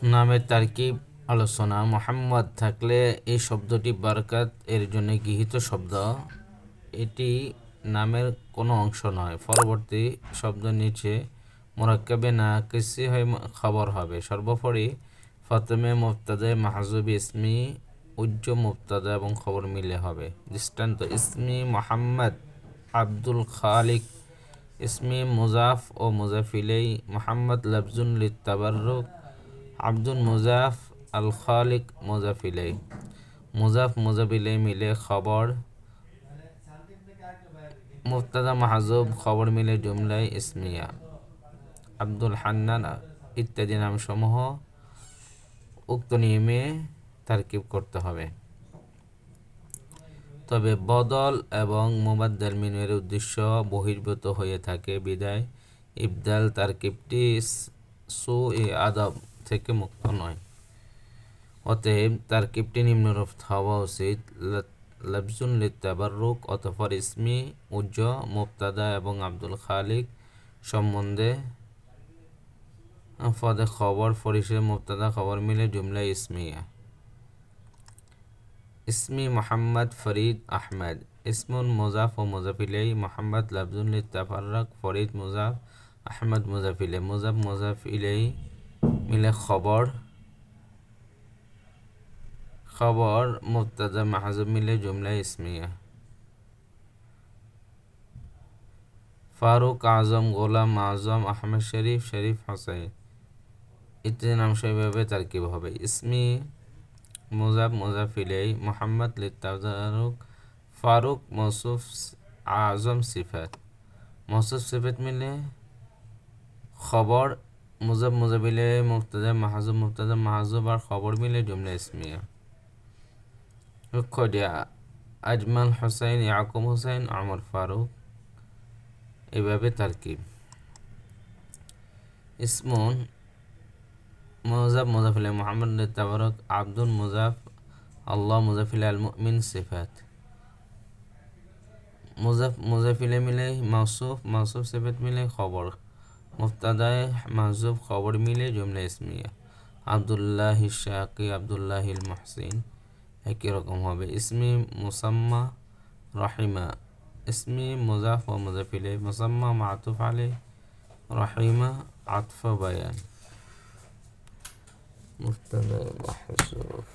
নামের তারকিব আলোচনা। মোহাম্মদ থাকলে এই শব্দটি বারকাত এর জন্য গৃহীত শব্দ। এটি নামের কোনো অংশ নয়। পরবর্তী শব্দ নিচে মুরাক্কাবে না কিসি হয়ে খবর হবে। সর্বোপরি প্রথমে মুবতাদা মাহজুব ইসমি উজ্জ মুবতাদা এবং খবর মিলে হবে। দৃষ্টান্ত: ইসমি মোহাম্মদ আব্দুল খালিক। ইসমি মুজাফ ও মুজাফ ইলাই। মোহাম্মদ লফজুন লিত্তাবাররুক। আব্দুল মুজাফ, আল খালিক মুজাফ ইলাই। মুজাফ মুজাফ ইলাই মিলে খবর। মুবতাদা মাহজুব খবর মিলে জুমলায় ইসমিয়া। আব্দুল হান্নান ইত্যাদি নামসমূহ উক্ত নিয়মে তারকিব করতে হবে। তবে বদল এবং মুবাদ্দাল মিনের উদ্দেশ্য বহির্ভূত হয়ে থাকে বিদায় ইবদাল তারকিবটি সুই আদব থেকে মুক্ত নয়। অতএব তারকিবটি নিম্নরূপ হওয়া উচিত: লফজুন লিত্তাবাররুক, অতঃপর ইসমি উজ্জ মুবতাদা এবং আব্দুল খালিক সম্বন্ধে পদে খবর, পরিশেষে মুবতাদা খবর মিলে জুমলা ইসমিয়া। ইসমি মোহাম্মদ ফরিদ আহমেদ। ইসমুন মুজাফ ও মুজাফ ইলাই। মোহাম্মদ লফজুন লিত্তাবাররুক। ফরিদ মুজাফ, আহমদ মুজাফ ইলাই। মুজাফ মুজাফ ইলাই মিলে খবর। খবর মুবতাদা মাহজুব মিলে জুমলা ইসমিয়া। ফারুক আজম, গোলাম আজম, আহমদ শরীফ, শরীফ হোসেন ইত্যাদি নাম সেভাবে তারকিব হবে। ইসমি মুজাফ মুজাফ ইলাই। মোহাম্মদ লিত্তাবাররুক। ফারুক মৌসুফ, আজম সিফাত। মৌসুফ সিফাত মিলে খবর। মুজাফ মুজাফ ইলাই মুবতাদা মাহজুব, মুবতাদা মাহজুব আর খবর মিলে জুমলা ইসমিয়া। আজমাল হোসেন, ইয়াকুব হোসেন, আমর ফারুক এভাবে তারকিব। ইসমুন মুজাফ মুজাফ ইলাই। মুহাম্মদ লিত্তাবাররুক। আব্দুল মুজাফ, আল্লাহ মুজাফ ইলাই, আল মুমিন সিফাত। মুজাফ মুজাফ ইলাই মিলে মৌসুফ, মৌসুফ সিফাত মিলে খবর। মুবতাদায়ে মাহজুব খবর মিলে জুমলা ইসমিয়া। আব্দুল্লাহ শাকি, আব্দুল্লাহ মুহসিন একই রকম হবে। ইসমি মুসাম্মা রহিমা। ইসমি মুজাফ ও মুজাফ ইলাই। মুসাম্মা মাতুফ আলাইহি, রহিমা আতফ বায়ান। মুবতাদা মাহজুব।